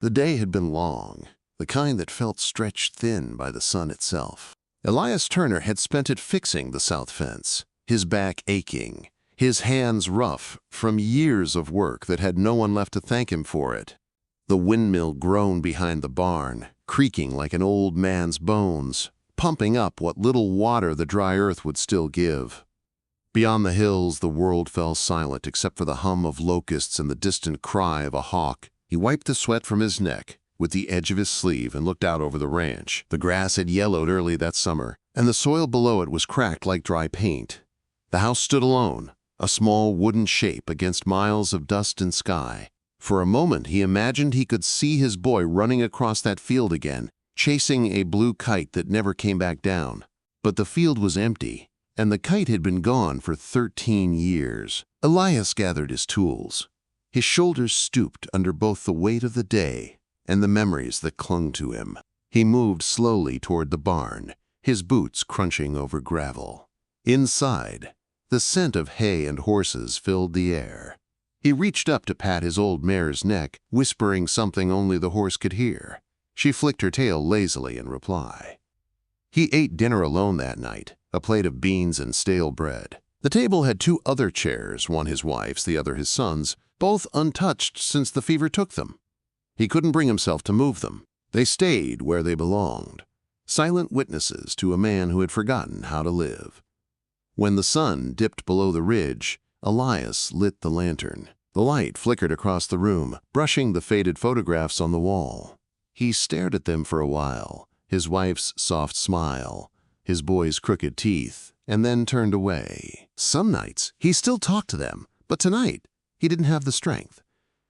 The day had been long, the kind that felt stretched thin by the sun itself. Elias Turner had spent it fixing the south fence, his back aching, his hands rough from years of work that had no one left to thank him for it. The windmill groaned behind the barn, creaking like an old man's bones, pumping up what little water the dry earth would still give. Beyond the hills, the world fell silent except for the hum of locusts and the distant cry of a hawk. He wiped the sweat from his neck with the edge of his sleeve and looked out over the ranch. The grass had yellowed early that summer, and the soil below it was cracked like dry paint. The house stood alone, a small wooden shape against miles of dust and sky. For a moment he imagined he could see his boy running across that field again, chasing a blue kite that never came back down. But the field was empty, and the kite had been gone for 13 years. Elias gathered his tools. His shoulders stooped under both the weight of the day and the memories that clung to him. He moved slowly toward the barn, his boots crunching over gravel. Inside, the scent of hay and horses filled the air. He reached up to pat his old mare's neck, whispering something only the horse could hear. She flicked her tail lazily in reply. He ate dinner alone that night, a plate of beans and stale bread. The table had 2 other chairs, one his wife's, the other his son's, both untouched since the fever took them. He couldn't bring himself to move them. They stayed where they belonged, silent witnesses to a man who had forgotten how to live. When the sun dipped below the ridge, Elias lit the lantern. The light flickered across the room, brushing the faded photographs on the wall. He stared at them for a while, his wife's soft smile, his boy's crooked teeth, and then turned away. Some nights, he still talked to them, but tonight, he didn't have the strength.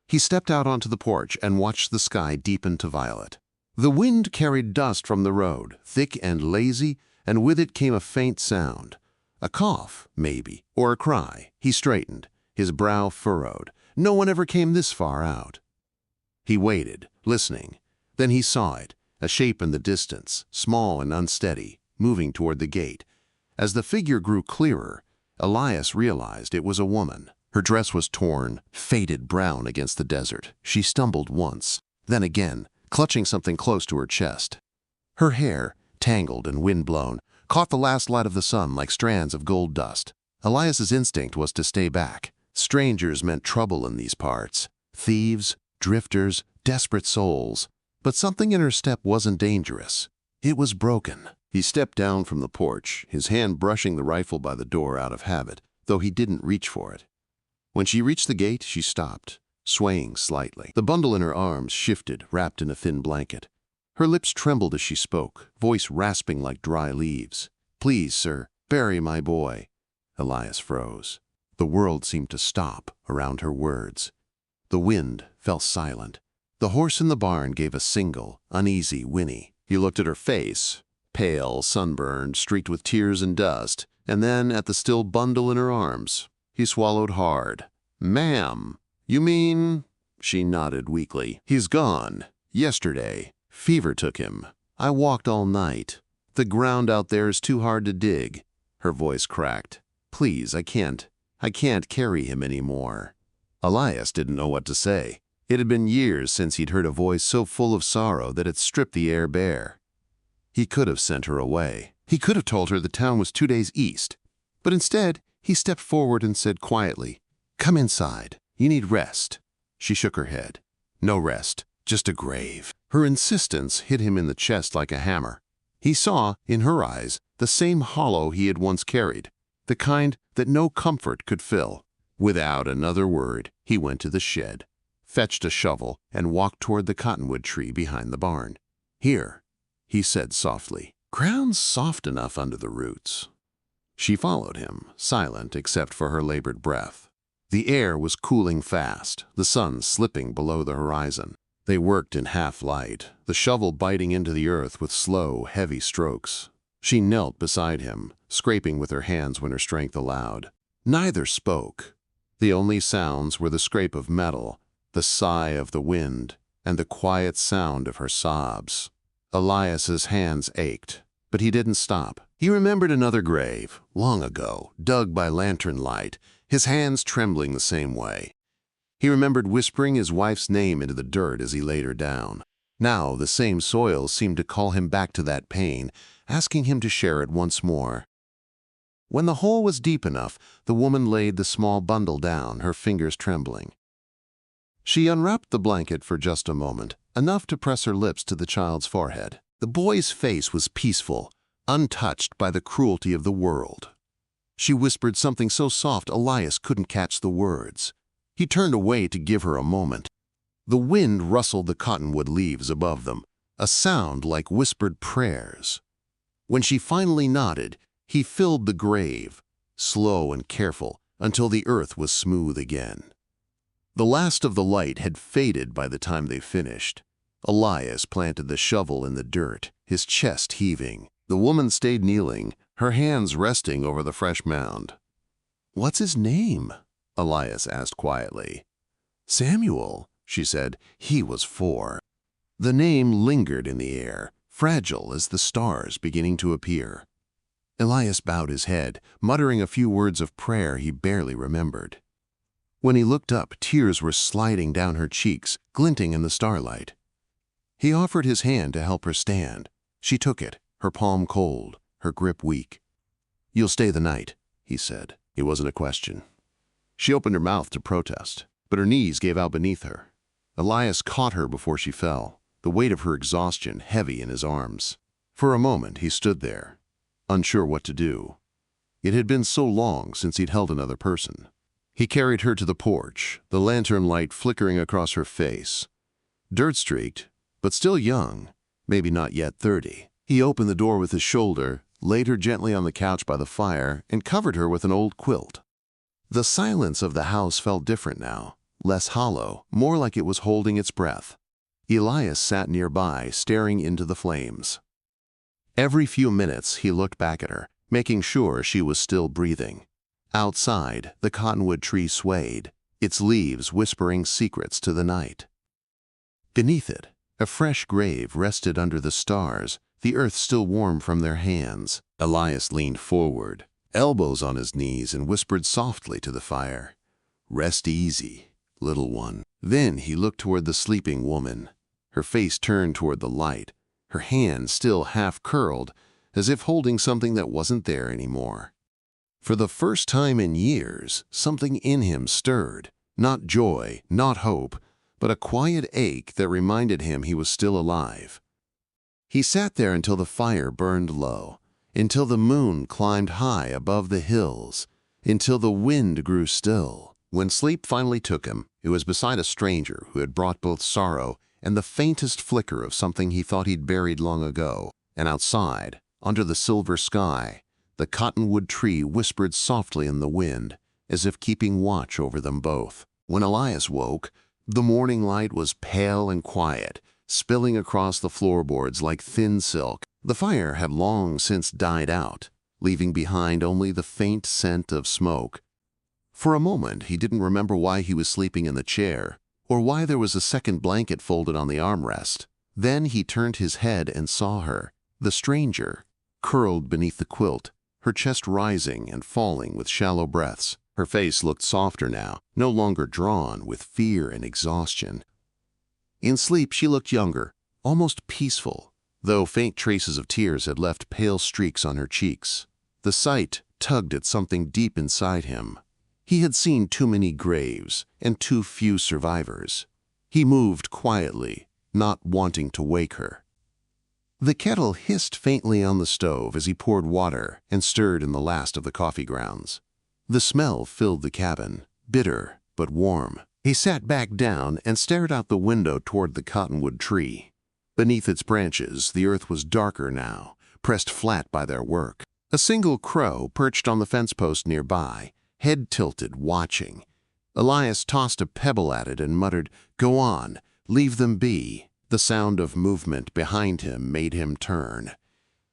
He stepped out onto the porch and watched the sky deepen to violet. The wind carried dust from the road, thick and lazy, and with it came a faint sound. A cough, maybe, or a cry. He straightened, his brow furrowed. No one ever came this far out. He waited, listening. Then he saw it, a shape in the distance, small and unsteady, moving toward the gate. As the figure grew clearer, Elias realized it was a woman. Her dress was torn, faded brown against the desert. She stumbled once, then again, clutching something close to her chest. Her hair, tangled and windblown, caught the last light of the sun like strands of gold dust. Elias's instinct was to stay back. Strangers meant trouble in these parts. Thieves, drifters, desperate souls. But something in her step wasn't dangerous. It was broken. He stepped down from the porch, his hand brushing the rifle by the door out of habit, though he didn't reach for it. When she reached the gate, she stopped, swaying slightly. The bundle in her arms shifted, wrapped in a thin blanket. Her lips trembled as she spoke, voice rasping like dry leaves. "Please, sir, bury my boy." Elias froze. The world seemed to stop around her words. The wind fell silent. The horse in the barn gave a single, uneasy whinny. He looked at her face, pale, sunburned, streaked with tears and dust, and then at the still bundle in her arms. He swallowed hard. "Ma'am, you mean—" She nodded weakly. "He's gone. Yesterday. Fever took him. I walked all night. The ground out there is too hard to dig." Her voice cracked. "Please, I can't carry him anymore." Elias didn't know what to say. It had been years since he'd heard a voice so full of sorrow that it stripped the air bare. He could have sent her away. He could have told her the town was 2 days east. But instead, he stepped forward and said quietly, "Come inside. You need rest." She shook her head. "No rest, just a grave." Her insistence hit him in the chest like a hammer. He saw, in her eyes, the same hollow he had once carried, the kind that no comfort could fill. Without another word, he went to the shed, fetched a shovel, and walked toward the cottonwood tree behind the barn. "Here," he said softly. "Ground's soft enough under the roots." She followed him, silent except for her labored breath. The air was cooling fast, the sun slipping below the horizon. They worked in half light, the shovel biting into the earth with slow, heavy strokes. She knelt beside him, scraping with her hands when her strength allowed. Neither spoke. The only sounds were the scrape of metal, the sigh of the wind, and the quiet sound of her sobs. Elias's hands ached, but he didn't stop. He remembered another grave, long ago, dug by lantern light, his hands trembling the same way. He remembered whispering his wife's name into the dirt as he laid her down. Now the same soil seemed to call him back to that pain, asking him to share it once more. When the hole was deep enough, the woman laid the small bundle down, her fingers trembling. She unwrapped the blanket for just a moment, enough to press her lips to the child's forehead. The boy's face was peaceful, untouched by the cruelty of the world. She whispered something so soft Elias couldn't catch the words. He turned away to give her a moment. The wind rustled the cottonwood leaves above them, a sound like whispered prayers. When she finally nodded, he filled the grave, slow and careful, until the earth was smooth again. The last of the light had faded by the time they finished. Elias planted the shovel in the dirt, his chest heaving. The woman stayed kneeling, her hands resting over the fresh mound. "What's his name?" Elias asked quietly. "Samuel," she said. "He was 4. The name lingered in the air, fragile as the stars beginning to appear. Elias bowed his head, muttering a few words of prayer he barely remembered. When he looked up, tears were sliding down her cheeks, glinting in the starlight. He offered his hand to help her stand. She took it, her palm cold, her grip weak. "You'll stay the night," he said. It wasn't a question. She opened her mouth to protest, but her knees gave out beneath her. Elias caught her before she fell, the weight of her exhaustion heavy in his arms. For a moment he stood there, unsure what to do. It had been so long since he'd held another person. He carried her to the porch, the lantern light flickering across her face. Dirt-streaked, but still young, maybe not yet 30. He opened the door with his shoulder, laid her gently on the couch by the fire, and covered her with an old quilt. The silence of the house felt different now, less hollow, more like it was holding its breath. Elias sat nearby, staring into the flames. Every few minutes he looked back at her, making sure she was still breathing. Outside, the cottonwood tree swayed, its leaves whispering secrets to the night. Beneath it, a fresh grave rested under the stars, the earth still warm from their hands. Elias leaned forward, elbows on his knees, and whispered softly to the fire, "Rest easy, little one." Then he looked toward the sleeping woman, her face turned toward the light, her hand still half curled, as if holding something that wasn't there anymore. For the first time in years, something in him stirred, not joy, not hope, but a quiet ache that reminded him he was still alive. He sat there until the fire burned low, until the moon climbed high above the hills, until the wind grew still. When sleep finally took him, it was beside a stranger who had brought both sorrow and the faintest flicker of something he thought he'd buried long ago. And outside, under the silver sky, the cottonwood tree whispered softly in the wind, as if keeping watch over them both. When Elias woke, the morning light was pale and quiet, spilling across the floorboards like thin silk. The fire had long since died out, leaving behind only the faint scent of smoke. For a moment he didn't remember why he was sleeping in the chair, or why there was a second blanket folded on the armrest. Then he turned his head and saw her, the stranger, curled beneath the quilt, her chest rising and falling with shallow breaths. Her face looked softer now, no longer drawn with fear and exhaustion. In sleep she looked younger, almost peaceful, though faint traces of tears had left pale streaks on her cheeks. The sight tugged at something deep inside him. He had seen too many graves and too few survivors. He moved quietly, not wanting to wake her. The kettle hissed faintly on the stove as he poured water and stirred in the last of the coffee grounds. The smell filled the cabin, bitter but warm. He sat back down and stared out the window toward the cottonwood tree. Beneath its branches, the earth was darker now, pressed flat by their work. A single crow perched on the fence post nearby, head tilted, watching. Elias tossed a pebble at it and muttered, "Go on, leave them be." The sound of movement behind him made him turn.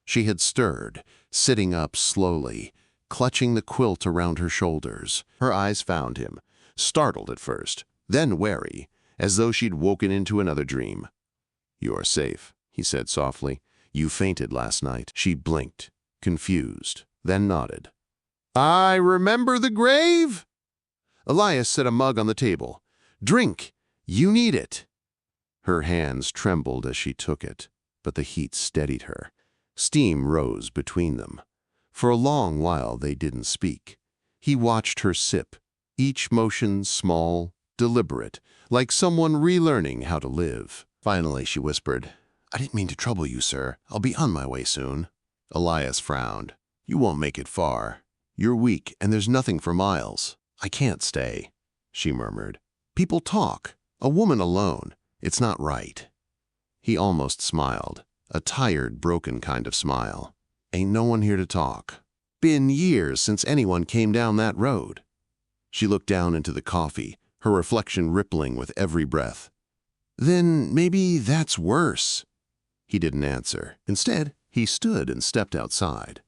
She had stirred, sitting up slowly, clutching the quilt around her shoulders. Her eyes found him, startled at first, then wary, as though she'd woken into another dream. "You're safe," he said softly. "You fainted last night." She blinked, confused, then nodded. "I remember the grave?" Elias set a mug on the table. Drink! You need it!" Her hands trembled as she took it, but the heat steadied her. Steam rose between them. For a long while they didn't speak. He watched her sip, each motion small, deliberate, like someone relearning how to live. Finally, she whispered, "I didn't mean to trouble you, sir. I'll be on my way soon." Elias frowned. "You won't make it far. You're weak, and there's nothing for miles." "I can't stay," she murmured. "People talk. A woman alone. It's not right." He almost smiled, a tired, broken kind of smile. "Ain't no one here to talk. Been years since anyone came down that road." She looked down into the coffee, her reflection rippling with every breath. "Then maybe that's worse." He didn't answer. Instead, he stood and stepped outside.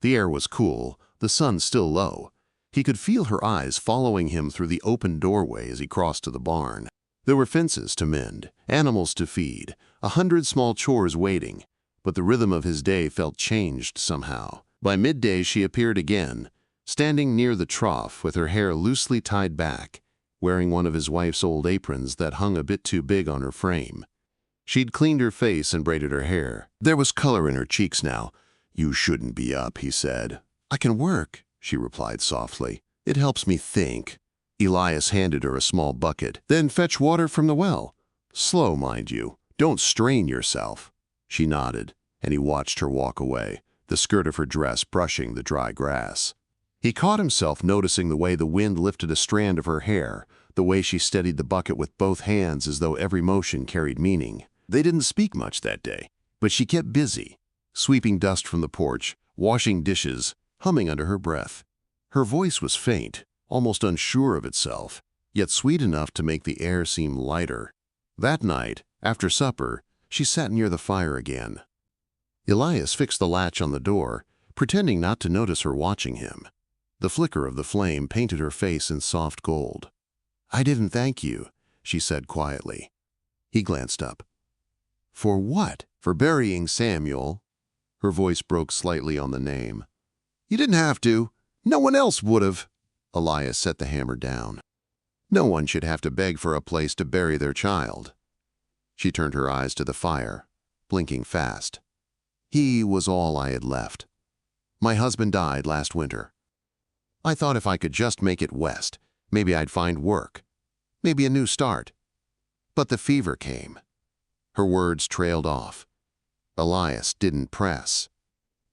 The air was cool, the sun still low. He could feel her eyes following him through the open doorway as he crossed to the barn. There were fences to mend, animals to feed, 100 small chores waiting, but the rhythm of his day felt changed somehow. By midday she appeared again, standing near the trough with her hair loosely tied back, wearing one of his wife's old aprons that hung a bit too big on her frame. She'd cleaned her face and braided her hair. There was color in her cheeks now. "You shouldn't be up," he said. "I can work," she replied softly. "It helps me think." Elias handed her a small bucket. "Then fetch water from the well. Slow, mind you. Don't strain yourself." She nodded, and he watched her walk away, the skirt of her dress brushing the dry grass. He caught himself noticing the way the wind lifted a strand of her hair, the way she steadied the bucket with both hands as though every motion carried meaning. They didn't speak much that day, but she kept busy, sweeping dust from the porch, washing dishes, humming under her breath. Her voice was faint, almost unsure of itself, yet sweet enough to make the air seem lighter. That night, after supper, she sat near the fire again. Elias fixed the latch on the door, pretending not to notice her watching him. The flicker of the flame painted her face in soft gold. "I didn't thank you," she said quietly. He glanced up. "For what?" "For burying Samuel." Her voice broke slightly on the name. "You didn't have to. No one else would have." Elias set the hammer down. "No one should have to beg for a place to bury their child." She turned her eyes to the fire, blinking fast. "He was all I had left. My husband died last winter. I thought if I could just make it west, maybe I'd find work, maybe a new start. But the fever came." Her words trailed off. Elias didn't press.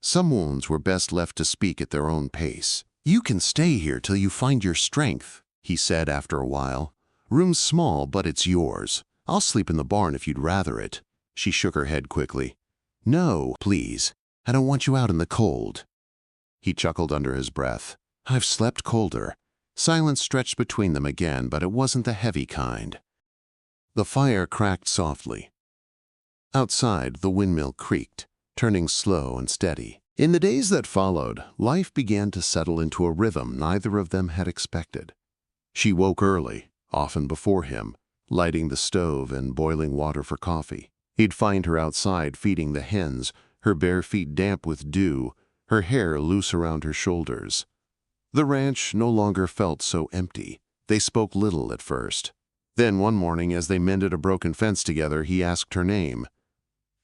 Some wounds were best left to speak at their own pace. "You can stay here till you find your strength," he said after a while. "Room's small, but it's yours. I'll sleep in the barn if you'd rather it." She shook her head quickly. "No, please. I don't want you out in the cold." He chuckled under his breath. "I've slept colder." Silence stretched between them again, but it wasn't the heavy kind. The fire cracked softly. Outside, the windmill creaked, turning slow and steady. In the days that followed, life began to settle into a rhythm neither of them had expected. She woke early, often before him, lighting the stove and boiling water for coffee. He'd find her outside feeding the hens, her bare feet damp with dew, her hair loose around her shoulders. The ranch no longer felt so empty. They spoke little at first. Then one morning, as they mended a broken fence together, he asked her name.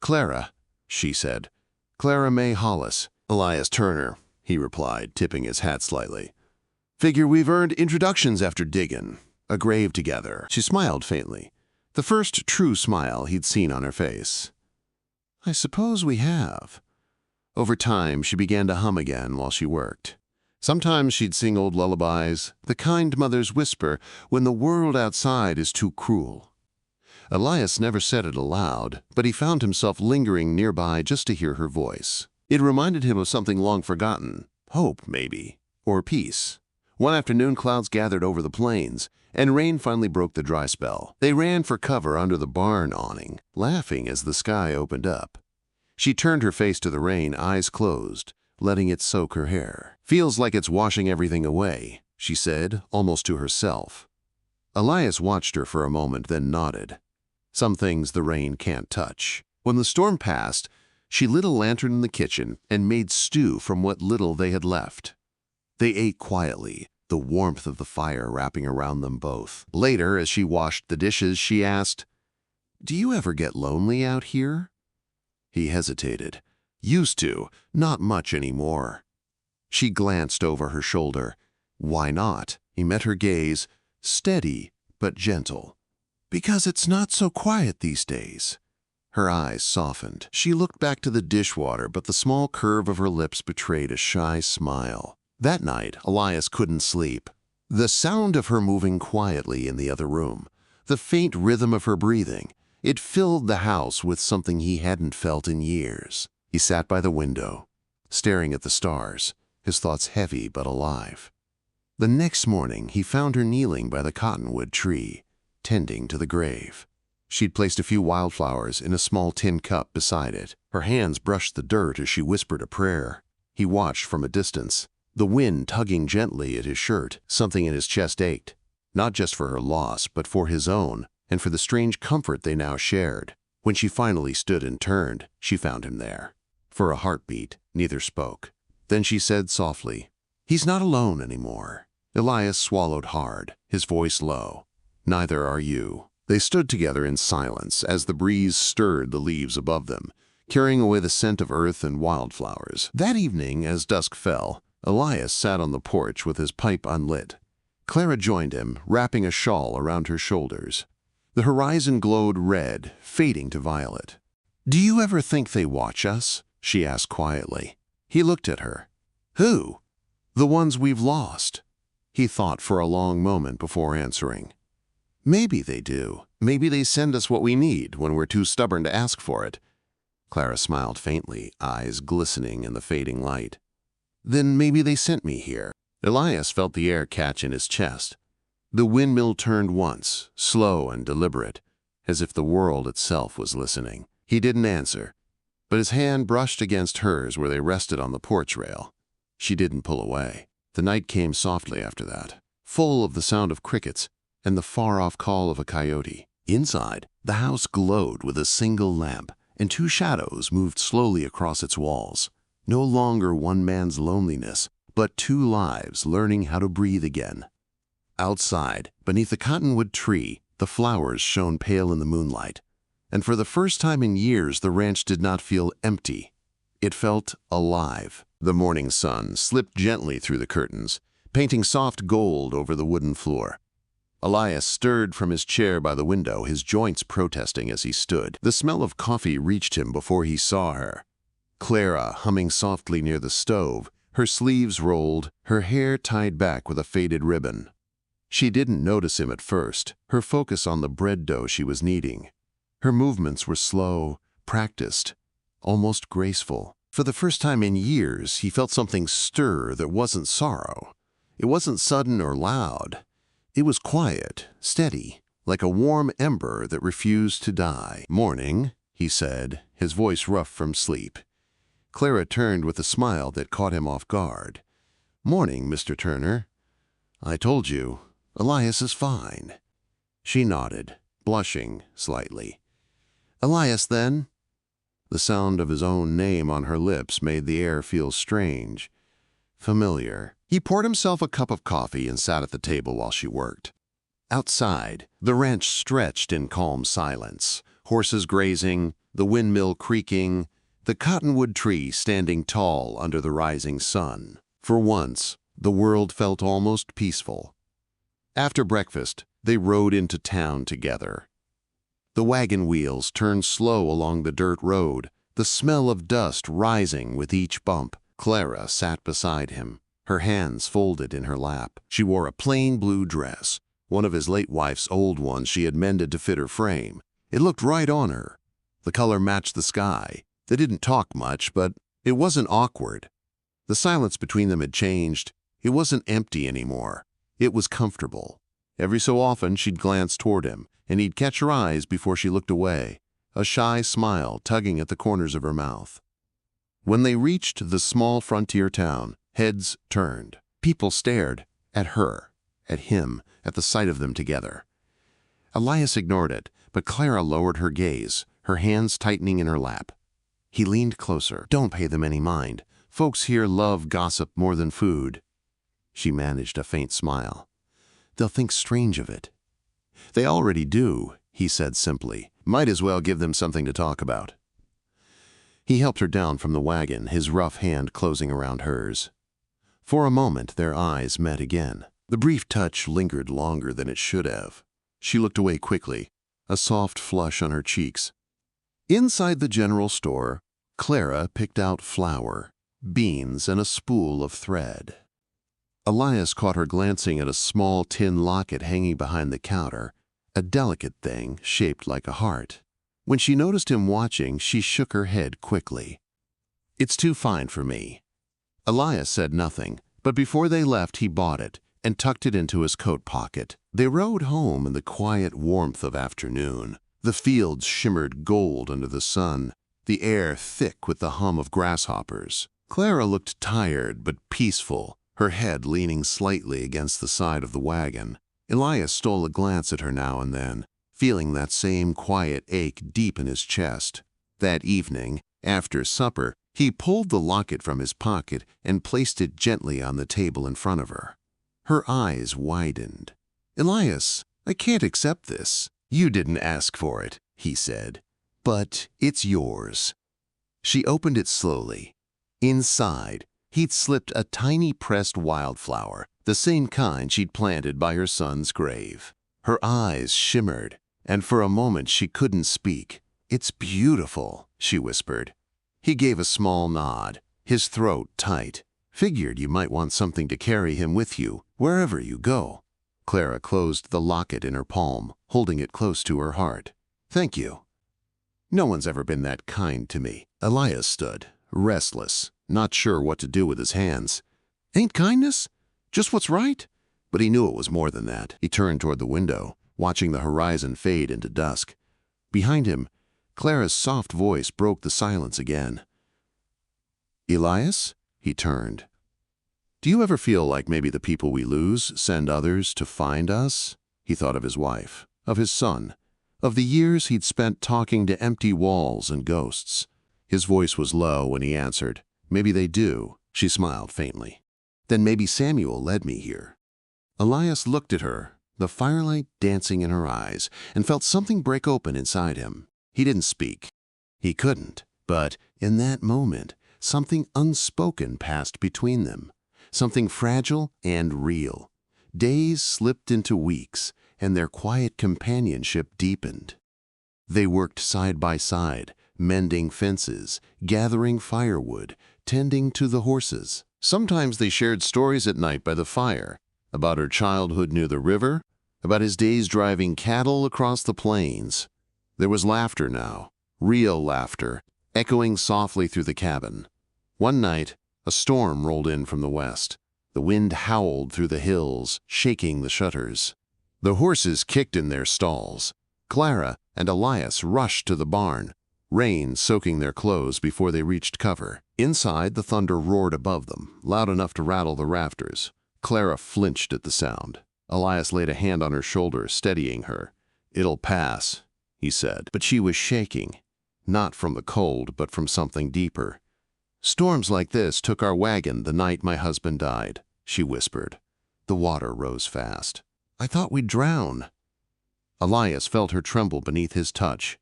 "Clara," she said. "Clara May Hollis." "Elias Turner," he replied, tipping his hat slightly. "Figure we've earned introductions after digging a grave together." She smiled faintly, the first true smile he'd seen on her face. "I suppose we have." Over time, she began to hum again while she worked. Sometimes she'd sing old lullabies, the kind mothers whisper when the world outside is too cruel. Elias never said it aloud, but he found himself lingering nearby just to hear her voice. It reminded him of something long forgotten, hope maybe, or peace. One afternoon clouds gathered over the plains, and rain finally broke the dry spell. They ran for cover under the barn awning, laughing as the sky opened up. She turned her face to the rain, eyes closed, letting it soak her hair. "Feels like it's washing everything away," she said, almost to herself. Elias watched her for a moment, then nodded. Some things the rain can't touch. When the storm passed, she lit a lantern in the kitchen and made stew from what little they had left. They ate quietly, the warmth of the fire wrapping around them both. Later, as she washed the dishes, she asked, "Do you ever get lonely out here?" He hesitated. "Used to, not much anymore." She glanced over her shoulder. "Why not?" He met her gaze, steady but gentle. "Because it's not so quiet these days." Her eyes softened. She looked back to the dishwater, but the small curve of her lips betrayed a shy smile. That night, Elias couldn't sleep. The sound of her moving quietly in the other room, the faint rhythm of her breathing, it filled the house with something he hadn't felt in years. He sat by the window, staring at the stars, his thoughts heavy but alive. The next morning, he found her kneeling by the cottonwood tree, tending to the grave. She'd placed a few wildflowers in a small tin cup beside it. Her hands brushed the dirt as she whispered a prayer. He watched from a distance, the wind tugging gently at his shirt. Something in his chest ached, not just for her loss, but for his own, and for the strange comfort they now shared. When she finally stood and turned, she found him there. For a heartbeat, neither spoke. Then she said softly, "He's not alone anymore." Elias swallowed hard, his voice low. "Neither are you." They stood together in silence as the breeze stirred the leaves above them, carrying away the scent of earth and wildflowers. That evening, as dusk fell, Elias sat on the porch with his pipe unlit. Clara joined him, wrapping a shawl around her shoulders. The horizon glowed red, fading to violet. "Do you ever think they watch us?" she asked quietly. He looked at her. "Who?" "The ones we've lost." He thought for a long moment before answering. "Maybe they do. Maybe they send us what we need when we're too stubborn to ask for it." Clara smiled faintly, eyes glistening in the fading light. "Then maybe they sent me here." Elias felt the air catch in his chest. The windmill turned once, slow and deliberate, as if the world itself was listening. He didn't answer, but his hand brushed against hers where they rested on the porch rail. She didn't pull away. The night came softly after that, full of the sound of crickets and the far-off call of a coyote. Inside, the house glowed with a single lamp, and two shadows moved slowly across its walls. No longer one man's loneliness, but two lives learning how to breathe again. Outside, beneath the cottonwood tree, the flowers shone pale in the moonlight, and for the first time in years the ranch did not feel empty. It felt alive. The morning sun slipped gently through the curtains, painting soft gold over the wooden floor. Elias stirred from his chair by the window, his joints protesting as he stood. The smell of coffee reached him before he saw her. Clara, humming softly near the stove, her sleeves rolled, her hair tied back with a faded ribbon. She didn't notice him at first, her focus on the bread dough she was kneading. Her movements were slow, practiced, almost graceful. For the first time in years, he felt something stir that wasn't sorrow. It wasn't sudden or loud. It was quiet, steady, like a warm ember that refused to die. "Morning," he said, his voice rough from sleep. Clara turned with a smile that caught him off guard. "Morning, Mr. Turner. I told you, Elias is fine." She nodded, blushing slightly. "Elias, then?" The sound of his own name on her lips made the air feel strange, familiar. He poured himself a cup of coffee and sat at the table while she worked. Outside, the ranch stretched in calm silence, horses grazing, the windmill creaking, the cottonwood tree standing tall under the rising sun. For once, the world felt almost peaceful. After breakfast, they rode into town together. The wagon wheels turned slow along the dirt road, the smell of dust rising with each bump. Clara sat beside him, her hands folded in her lap. She wore a plain blue dress, one of his late wife's old ones she had mended to fit her frame. It looked right on her. The color matched the sky. They didn't talk much, but it wasn't awkward. The silence between them had changed. It wasn't empty anymore. It was comfortable. Every so often she'd glance toward him, and he'd catch her eyes before she looked away, a shy smile tugging at the corners of her mouth. When they reached the small frontier town, heads turned. People stared at her, at him, at the sight of them together. Elias ignored it, but Clara lowered her gaze, her hands tightening in her lap. He leaned closer. "Don't pay them any mind. Folks here love gossip more than food." She managed a faint smile. "They'll think strange of it." "They already do," he said simply. "Might as well give them something to talk about." He helped her down from the wagon, his rough hand closing around hers. For a moment, their eyes met again. The brief touch lingered longer than it should have. She looked away quickly, a soft flush on her cheeks. Inside the general store, Clara picked out flour, beans, and a spool of thread. Elias caught her glancing at a small tin locket hanging behind the counter, a delicate thing shaped like a heart. When she noticed him watching, she shook her head quickly. "It's too fine for me." Elias said nothing, but before they left he bought it and tucked it into his coat pocket. They rode home in the quiet warmth of afternoon. The fields shimmered gold under the sun, the air thick with the hum of grasshoppers. Clara looked tired but peaceful, her head leaning slightly against the side of the wagon. Elias stole a glance at her now and then, feeling that same quiet ache deep in his chest. That evening, after supper, he pulled the locket from his pocket and placed it gently on the table in front of her. Her eyes widened. "Elias, I can't accept this." "You didn't ask for it," he said, "but it's yours." She opened it slowly. Inside, he'd slipped a tiny pressed wildflower, the same kind she'd planted by her son's grave. Her eyes shimmered, and for a moment she couldn't speak. "It's beautiful," she whispered. He gave a small nod, his throat tight. "Figured you might want something to carry him with you, wherever you go." Clara closed the locket in her palm, holding it close to her heart. "Thank you. No one's ever been that kind to me." Elias stood, restless, not sure what to do with his hands. "Ain't kindness just what's right?" But he knew it was more than that. He turned toward the window, watching the horizon fade into dusk. Behind him, Clara's soft voice broke the silence again. "Elias?" He turned. "Do you ever feel like maybe the people we lose send others to find us?" He thought of his wife, of his son, of the years he'd spent talking to empty walls and ghosts. His voice was low when he answered, "Maybe they do." She smiled faintly. "Then maybe Samuel led me here." Elias looked at her, the firelight dancing in her eyes, and felt something break open inside him. He didn't speak. He couldn't. But in that moment, something unspoken passed between them. Something fragile and real. Days slipped into weeks, and their quiet companionship deepened. They worked side by side, mending fences, gathering firewood, tending to the horses. Sometimes they shared stories at night by the fire, about her childhood near the river, about his days driving cattle across the plains. There was laughter now, real laughter, echoing softly through the cabin. One night, a storm rolled in from the west. The wind howled through the hills, shaking the shutters. The horses kicked in their stalls. Clara and Elias rushed to the barn, rain soaking their clothes before they reached cover. Inside, the thunder roared above them, loud enough to rattle the rafters. Clara flinched at the sound. Elias laid a hand on her shoulder, steadying her. "It'll pass," he said. But she was shaking, not from the cold, but from something deeper. "Storms like this took our wagon the night my husband died," she whispered. The water rose fast. "I thought we'd drown." Elias felt her tremble beneath his touch.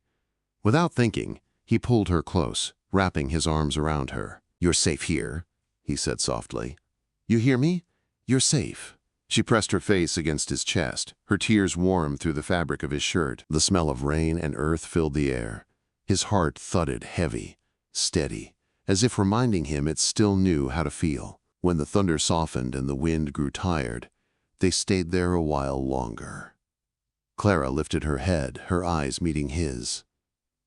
Without thinking, he pulled her close, wrapping his arms around her. "You're safe here," he said softly. "You hear me? You're safe." She pressed her face against his chest, her tears warmed through the fabric of his shirt. The smell of rain and earth filled the air. His heart thudded heavy, steady, as if reminding him it still knew how to feel. When the thunder softened and the wind grew tired, they stayed there a while longer. Clara lifted her head, her eyes meeting his.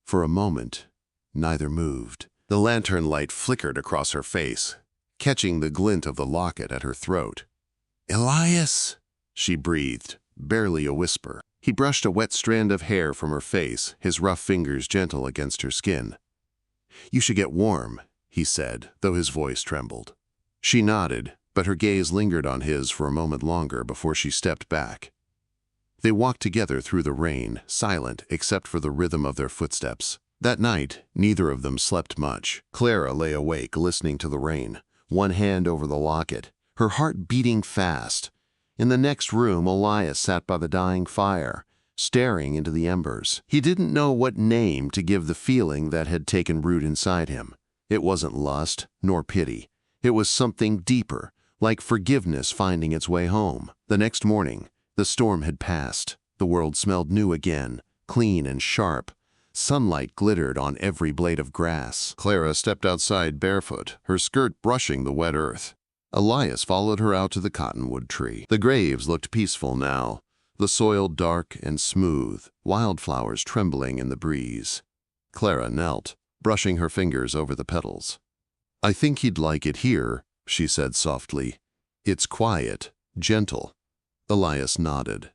For a moment, neither moved. The lantern light flickered across her face, catching the glint of the locket at her throat. "Elias," she breathed, barely a whisper. He brushed a wet strand of hair from her face, his rough fingers gentle against her skin. "You should get warm," he said, though his voice trembled. She nodded, but her gaze lingered on his for a moment longer before she stepped back. They walked together through the rain, silent except for the rhythm of their footsteps. That night, neither of them slept much. Clara lay awake, listening to the rain, one hand over the locket, her heart beating fast. In the next room, Elias sat by the dying fire, staring into the embers. He didn't know what name to give the feeling that had taken root inside him. It wasn't lust, nor pity. It was something deeper, like forgiveness finding its way home. The next morning, the storm had passed. The world smelled new again, clean and sharp. Sunlight glittered on every blade of grass. Clara stepped outside barefoot, her skirt brushing the wet earth. Elias followed her out to the cottonwood tree. The graves looked peaceful now, the soil dark and smooth, wildflowers trembling in the breeze. Clara knelt, brushing her fingers over the petals. "I think he'd like it here," she said softly. "It's quiet, gentle." Elias nodded.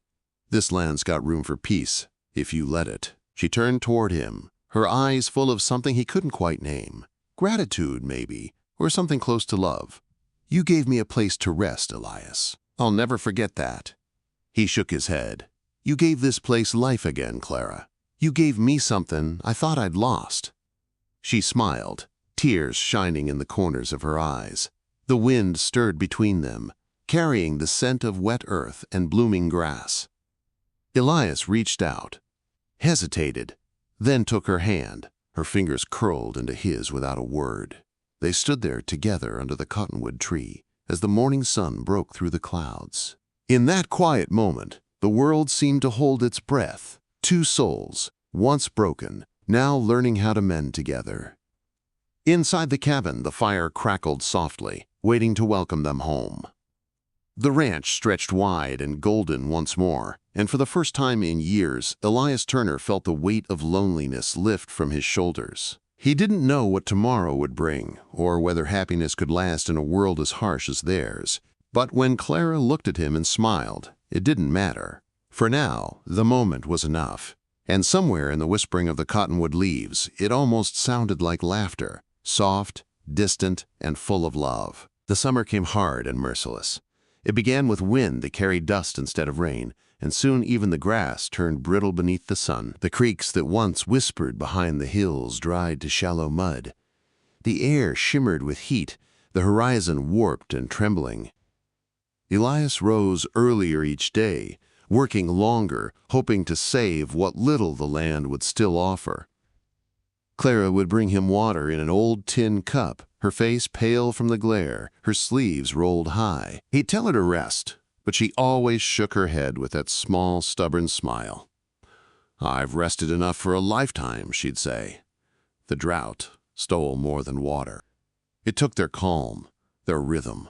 "This land's got room for peace, if you let it." She turned toward him, her eyes full of something he couldn't quite name. Gratitude, maybe, or something close to love. "You gave me a place to rest, Elias. I'll never forget that." He shook his head. "You gave this place life again, Clara. You gave me something I thought I'd lost." She smiled, tears shining in the corners of her eyes. The wind stirred between them, carrying the scent of wet earth and blooming grass. Elias reached out, hesitated, then took her hand. Her fingers curled into his without a word. They stood there together under the cottonwood tree as the morning sun broke through the clouds. In that quiet moment, the world seemed to hold its breath. Two souls, once broken, now learning how to mend together. Inside the cabin, the fire crackled softly, waiting to welcome them home. The ranch stretched wide and golden once more, and for the first time in years, Elias Turner felt the weight of loneliness lift from his shoulders. He didn't know what tomorrow would bring, or whether happiness could last in a world as harsh as theirs. But when Clara looked at him and smiled, it didn't matter. For now, the moment was enough. And somewhere in the whispering of the cottonwood leaves, it almost sounded like laughter, soft, distant, and full of love. The summer came hard and merciless. It began with wind that carried dust instead of rain, and soon even the grass turned brittle beneath the sun. The creeks that once whispered behind the hills dried to shallow mud. The air shimmered with heat, the horizon warped and trembling. Elias rose earlier each day, working longer, hoping to save what little the land would still offer. Clara would bring him water in an old tin cup, her face pale from the glare, her sleeves rolled high. He'd tell her to rest, but she always shook her head with that small, stubborn smile. "I've rested enough for a lifetime," she'd say. The drought stole more than water. It took their calm, their rhythm.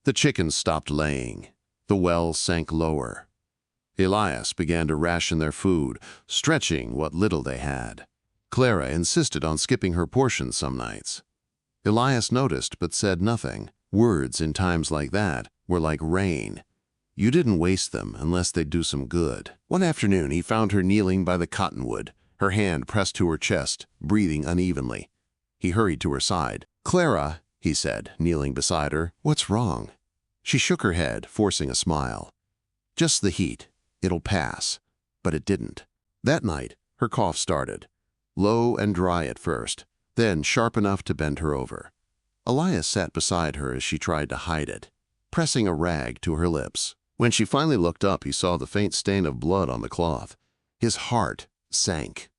The chickens stopped laying. The well sank lower. Elias began to ration their food, stretching what little they had. Clara insisted on skipping her portion some nights. Elias noticed but said nothing. Words in times like that were like rain. You didn't waste them unless they'd do some good. One afternoon he found her kneeling by the cottonwood, her hand pressed to her chest, breathing unevenly. He hurried to her side. "Clara," he said, kneeling beside her, "what's wrong?" She shook her head, forcing a smile. "Just the heat. It'll pass." But it didn't. That night, her cough started. Low and dry at first, then sharp enough to bend her over. Elias sat beside her as she tried to hide it, pressing a rag to her lips. When she finally looked up, he saw the faint stain of blood on the cloth. His heart sank.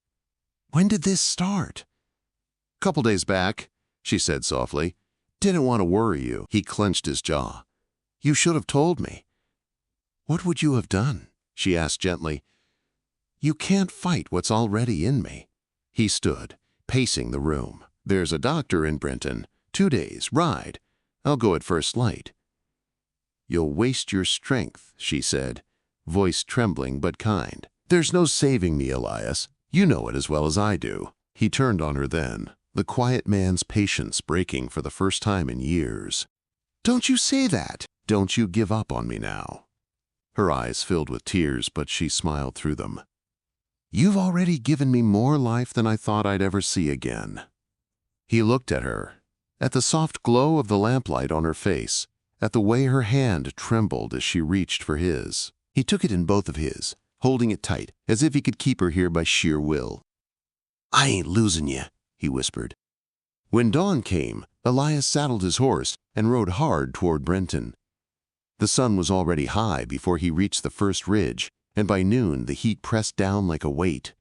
"When did this start?" "Couple days back," she said softly. "Didn't want to worry you." He clenched his jaw. "You should have told me." "What would you have done?" she asked gently. "You can't fight what's already in me." He stood, pacing the room. "There's a doctor in Brenton. 2 days, ride. I'll go at first light." "You'll waste your strength," she said, voice trembling but kind. "There's no saving me, Elias. You know it as well as I do." He turned on her then, the quiet man's patience breaking for the first time in years. "Don't you say that. Don't you give up on me now." Her eyes filled with tears, but she smiled through them. "You've already given me more life than I thought I'd ever see again." He looked at her, at the soft glow of the lamplight on her face, at the way her hand trembled as she reached for his. He took it in both of his, holding it tight, as if he could keep her here by sheer will. "I ain't losing you," he whispered. When dawn came, Elias saddled his horse and rode hard toward Brenton. The sun was already high before he reached the first ridge, and by noon the heat pressed down like a weight.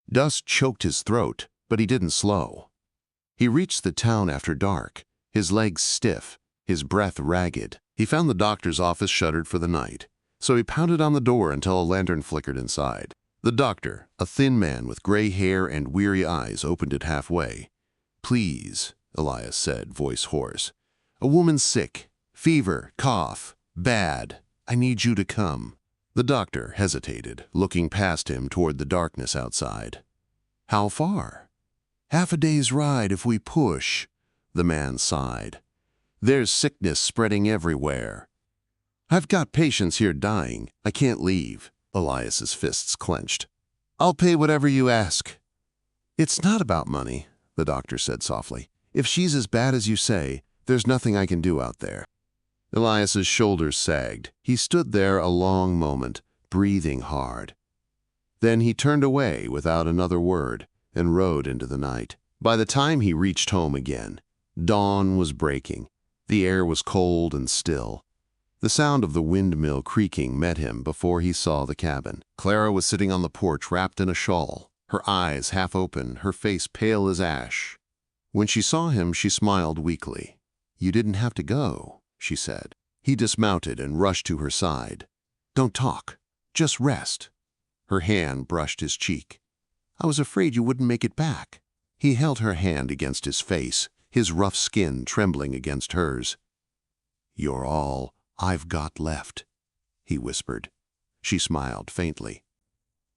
Dust choked his throat, but he didn't slow. He reached the town after dark, his legs stiff, his breath ragged. He found the doctor's office shuttered for the night, so he pounded on the door until a lantern flickered inside. The doctor, a thin man with gray hair and weary eyes, opened it halfway. "Please," Elias said, voice hoarse. "A woman's sick. Fever, cough, bad. I need you to come." The doctor hesitated, looking past him toward the darkness outside. "How far?" "Half a day's ride if we push," the man sighed. "There's sickness spreading everywhere." "I've got patients here dying. I can't leave." Elias's fists clenched. "I'll pay whatever you ask." "It's not about money," the doctor said softly. "If she's as bad as you say, there's nothing I can do out there." Elias's shoulders sagged. He stood there a long moment, breathing hard. Then he turned away without another word and rode into the night. By the time he reached home again, dawn was breaking. The air was cold and still. The sound of the windmill creaking met him before he saw the cabin. Clara was sitting on the porch wrapped in a shawl, her eyes half open, her face pale as ash. When she saw him, she smiled weakly. "You didn't have to go," she said. He dismounted and rushed to her side. "Don't talk. Just rest." Her hand brushed his cheek. "I was afraid you wouldn't make it back." He held her hand against his face, his rough skin trembling against hers. "You're all I've got left," he whispered. She smiled faintly.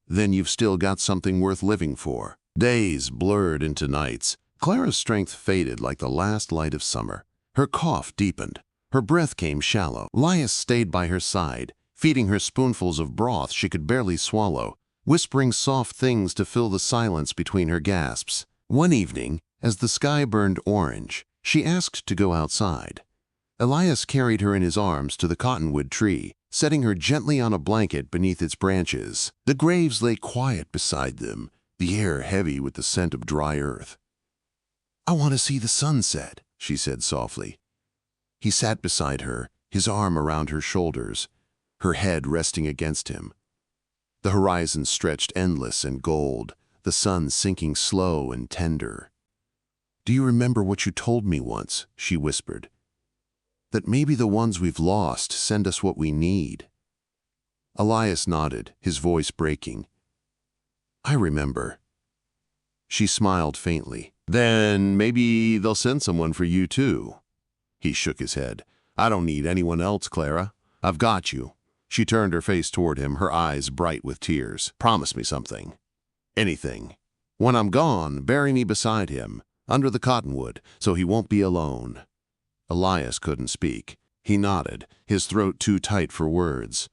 "Then you've still got something worth living for." Days blurred into nights. Clara's strength faded like the last light of summer. Her cough deepened. Her breath came shallow. Elias stayed by her side, feeding her spoonfuls of broth she could barely swallow, whispering soft things to fill the silence between her gasps. One evening, as the sky burned orange, she asked to go outside. Elias carried her in his arms to the cottonwood tree, setting her gently on a blanket beneath its branches. The graves lay quiet beside them, the air heavy with the scent of dry earth. "I want to see the sunset," she said softly. He sat beside her, his arm around her shoulders, her head resting against him. The horizon stretched endless and gold, the sun sinking slow and tender. "Do you remember what you told me once?" she whispered. "That maybe the ones we've lost send us what we need." Elias nodded, his voice breaking. "I remember." She smiled faintly. "Then maybe they'll send someone for you too." He shook his head. "I don't need anyone else, Clara. I've got you." She turned her face toward him, her eyes bright with tears. "Promise me something. Anything. When I'm gone, bury me beside him, under the cottonwood, so he won't be alone." Elias couldn't speak. He nodded, his throat too tight for words.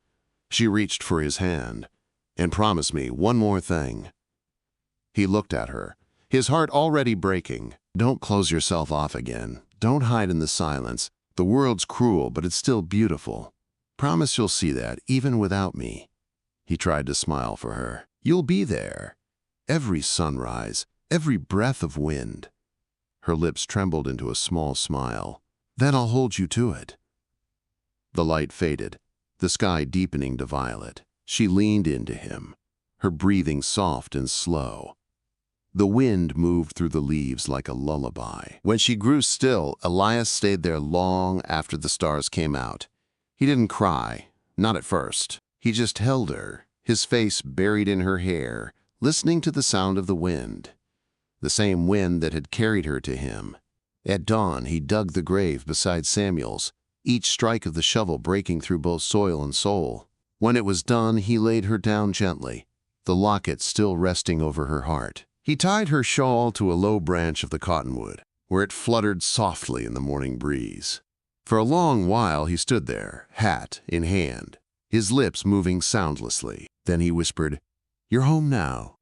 She reached for his hand. "And promise me one more thing." He looked at her, his heart already breaking. "Don't close yourself off again. Don't hide in the silence. The world's cruel, but it's still beautiful. Promise you'll see that, even without me." He tried to smile for her. "You'll be there. Every sunrise, every breath of wind." Her lips trembled into a small smile. "Then I'll hold you to it." The light faded, the sky deepening to violet. She leaned into him, her breathing soft and slow. The wind moved through the leaves like a lullaby. When she grew still, Elias stayed there long after the stars came out. He didn't cry, not at first. He just held her, his face buried in her hair, listening to the sound of the wind. The same wind that had carried her to him. At dawn, he dug the grave beside Samuel's, each strike of the shovel breaking through both soil and soul. When it was done, he laid her down gently, the locket still resting over her heart. He tied her shawl to a low branch of the cottonwood, where it fluttered softly in the morning breeze. For a long while he stood there, hat in hand, his lips moving soundlessly. Then he whispered, "You're home now."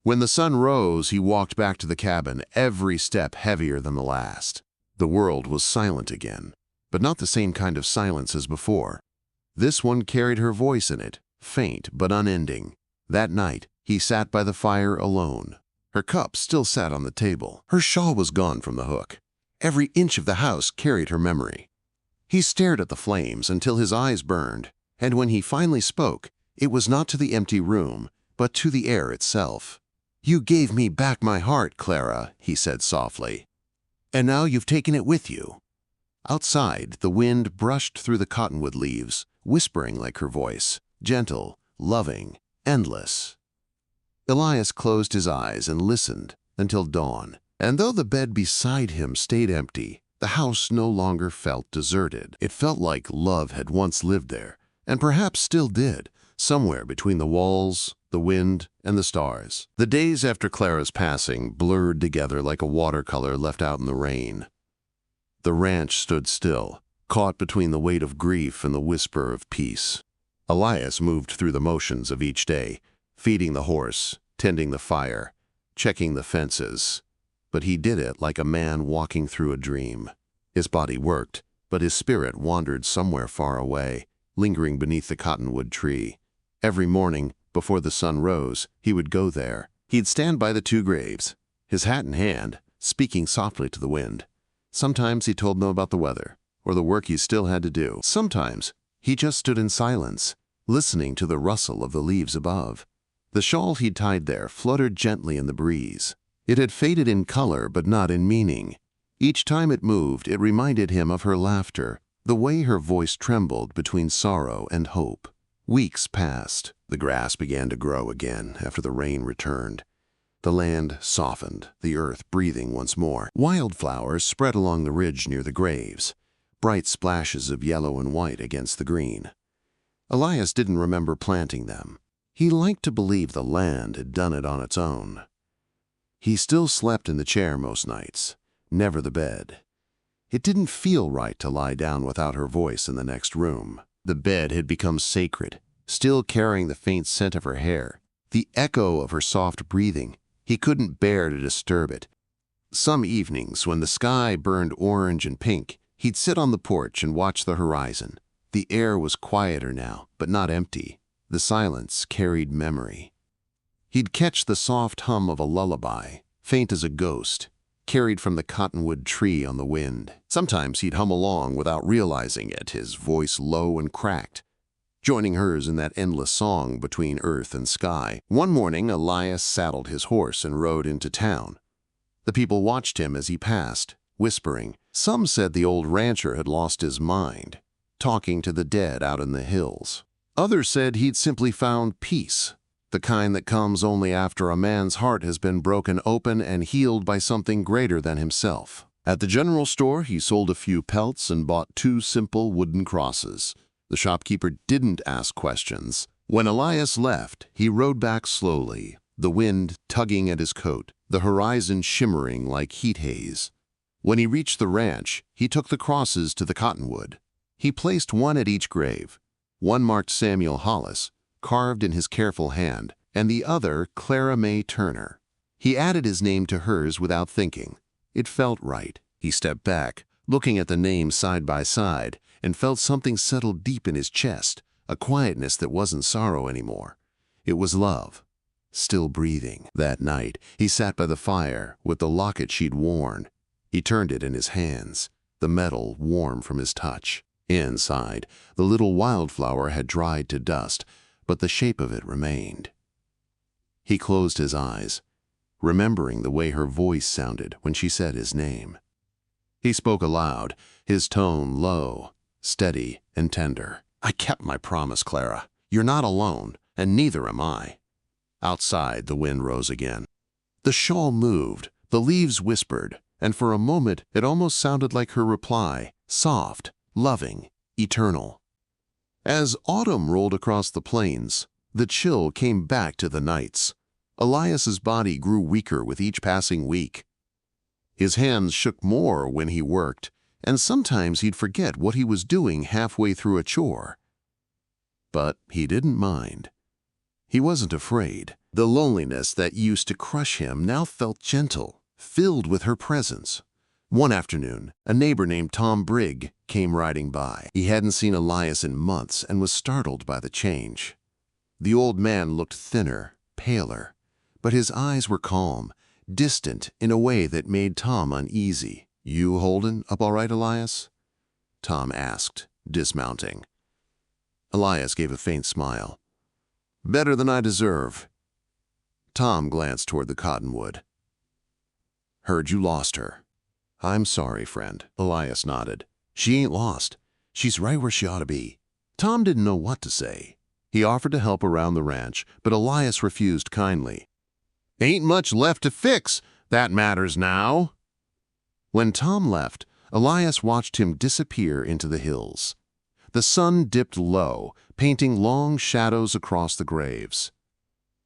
When the sun rose, he walked back to the cabin, every step heavier than the last. The world was silent again, but not the same kind of silence as before. This one carried her voice in it, faint but unending. That night, he sat by the fire alone. Her cup still sat on the table. Her shawl was gone from the hook. Every inch of the house carried her memory. He stared at the flames until his eyes burned, and when he finally spoke, it was not to the empty room, but to the air itself. "You gave me back my heart, Clara," he said softly. "And now you've taken it with you." Outside, the wind brushed through the cottonwood leaves, whispering like her voice, gentle, loving, endless. Elias closed his eyes and listened until dawn, and though the bed beside him stayed empty, the house no longer felt deserted. It felt like love had once lived there, and perhaps still did, somewhere between the walls, the wind, and the stars. The days after Clara's passing blurred together like a watercolor left out in the rain. The ranch stood still, caught between the weight of grief and the whisper of peace. Elias moved through the motions of each day, feeding the horse, tending the fire, checking the fences. But he did it like a man walking through a dream. His body worked, but his spirit wandered somewhere far away, lingering beneath the cottonwood tree. Every morning, before the sun rose, he would go there. He'd stand by the two graves, his hat in hand, speaking softly to the wind. Sometimes he told them about the weather, or the work he still had to do. Sometimes he just stood in silence, listening to the rustle of the leaves above. The shawl he'd tied there fluttered gently in the breeze. It had faded in color, but not in meaning. Each time it moved, it reminded him of her laughter, the way her voice trembled between sorrow and hope. Weeks passed. The grass began to grow again after the rain returned. The land softened, the earth breathing once more. Wildflowers spread along the ridge near the graves, bright splashes of yellow and white against the green. Elias didn't remember planting them. He liked to believe the land had done it on its own. He still slept in the chair most nights, never the bed. It didn't feel right to lie down without her voice in the next room. The bed had become sacred, still carrying the faint scent of her hair, the echo of her soft breathing. He couldn't bear to disturb it. Some evenings, when the sky burned orange and pink, he'd sit on the porch and watch the horizon. The air was quieter now, but not empty. The silence carried memory. He'd catch the soft hum of a lullaby, faint as a ghost, carried from the cottonwood tree on the wind. Sometimes he'd hum along without realizing it, his voice low and cracked, joining hers in that endless song between earth and sky. One morning, Elias saddled his horse and rode into town. The people watched him as he passed, whispering. Some said the old rancher had lost his mind, talking to the dead out in the hills. Others said he'd simply found peace, the kind that comes only after a man's heart has been broken open and healed by something greater than himself. At the general store, he sold a few pelts and bought 2 simple wooden crosses. The shopkeeper didn't ask questions. When Elias left, he rode back slowly, the wind tugging at his coat, the horizon shimmering like heat haze. When he reached the ranch, he took the crosses to the cottonwood. He placed one at each grave. One marked Samuel Hollis, carved in his careful hand, and the other Clara May Turner. He added his name to hers without thinking. It felt right. He stepped back, looking at the names side by side, and felt something settle deep in his chest, a quietness that wasn't sorrow anymore. It was love, still breathing. That night, he sat by the fire with the locket she'd worn. He turned it in his hands, the metal warm from his touch. Inside, the little wildflower had dried to dust, but the shape of it remained. He closed his eyes, remembering the way her voice sounded when she said his name. He spoke aloud, his tone low, steady, and tender. "I kept my promise, Clara. You're not alone, and neither am I." Outside, the wind rose again. The shawl moved, the leaves whispered, and for a moment it almost sounded like her reply, soft, loving, eternal. As autumn rolled across the plains, the chill came back to the nights. Elias's body grew weaker with each passing week. His hands shook more when he worked, and sometimes he'd forget what he was doing halfway through a chore. But he didn't mind. He wasn't afraid. The loneliness that used to crush him now felt gentle, filled with her presence. One afternoon, a neighbor named Tom Brigg came riding by. He hadn't seen Elias in months and was startled by the change. The old man looked thinner, paler, but his eyes were calm, distant in a way that made Tom uneasy. "You holding up all right, Elias?" Tom asked, dismounting. Elias gave a faint smile. "Better than I deserve." Tom glanced toward the cottonwood. "Heard you lost her." "I'm sorry, friend," Elias nodded. "She ain't lost. She's right where she ought to be." Tom didn't know what to say. He offered to help around the ranch, but Elias refused kindly. "Ain't much left to fix. That matters now." When Tom left, Elias watched him disappear into the hills. The sun dipped low, painting long shadows across the graves.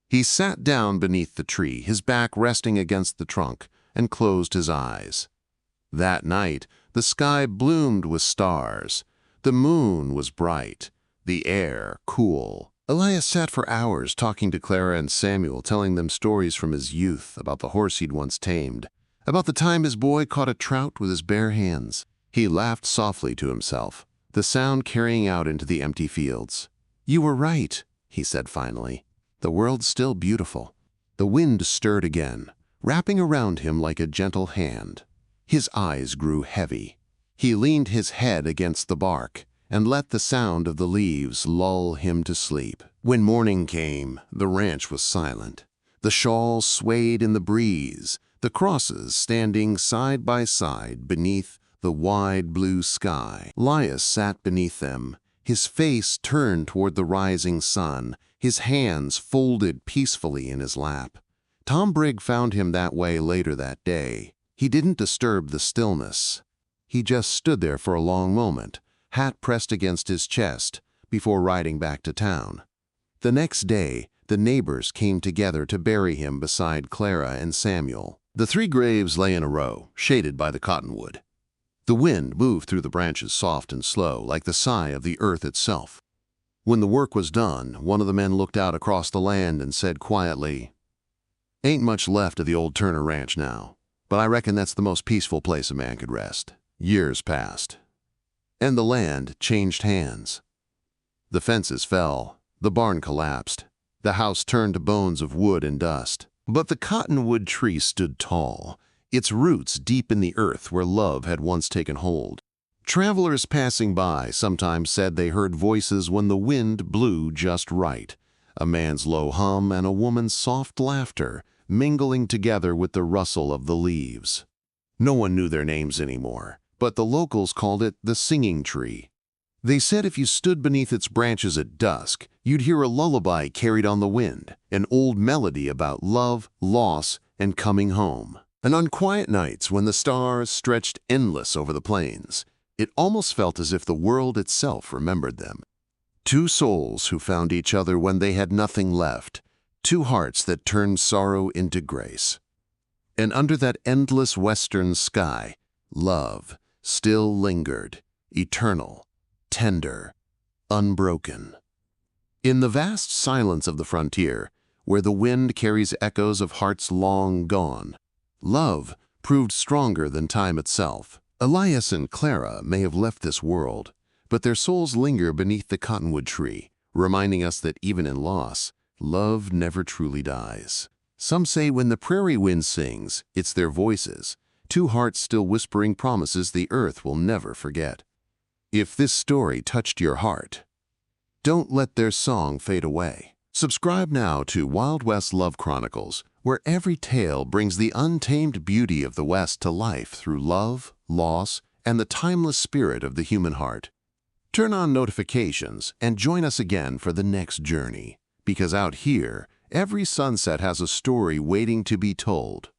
He sat down beneath the tree, his back resting against the trunk, and closed his eyes. That night, the sky bloomed with stars. The moon was bright, the air cool. Elias sat for hours talking to Clara and Samuel, telling them stories from his youth about the horse he'd once tamed, about the time his boy caught a trout with his bare hands. He laughed softly to himself, the sound carrying out into the empty fields. "You were right," he said finally. "The world's still beautiful." The wind stirred again, wrapping around him like a gentle hand. His eyes grew heavy. He leaned his head against the bark and let the sound of the leaves lull him to sleep. When morning came, the ranch was silent. The shawls swayed in the breeze, the crosses standing side by side beneath the wide blue sky. Elias sat beneath them, his face turned toward the rising sun, his hands folded peacefully in his lap. Tom Brigg found him that way later that day. He didn't disturb the stillness. He just stood there for a long moment, hat pressed against his chest, before riding back to town. The next day, the neighbors came together to bury him beside Clara and Samuel. The 3 graves lay in a row, shaded by the cottonwood. The wind moved through the branches soft and slow, like the sigh of the earth itself. When the work was done, one of the men looked out across the land and said quietly, "Ain't much left of the old Turner Ranch now, but I reckon that's the most peaceful place a man could rest." Years passed, and the land changed hands. The fences fell, the barn collapsed, the house turned to bones of wood and dust. But the cottonwood tree stood tall, its roots deep in the earth where love had once taken hold. Travelers passing by sometimes said they heard voices when the wind blew just right, a man's low hum and a woman's soft laughter mingling together with the rustle of the leaves. No one knew their names anymore, but the locals called it the singing tree. They said if you stood beneath its branches at dusk, you'd hear a lullaby carried on the wind, an old melody about love, loss, and coming home. And on quiet nights when the stars stretched endless over the plains, it almost felt as if the world itself remembered them. 2 souls who found each other when they had nothing left, 2 hearts that turned sorrow into grace. And under that endless western sky, love still lingered, eternal, tender, unbroken. In the vast silence of the frontier, where the wind carries echoes of hearts long gone, love proved stronger than time itself. Elias and Clara may have left this world, but their souls linger beneath the cottonwood tree, reminding us that even in loss, love never truly dies. Some say when the prairie wind sings, it's their voices, 2 hearts still whispering promises the earth will never forget. If this story touched your heart, don't let their song fade away. Subscribe now to Wild West Love Chronicles, where every tale brings the untamed beauty of the West to life through love, loss, and the timeless spirit of the human heart. Turn on notifications and join us again for the next journey, because out here, every sunset has a story waiting to be told.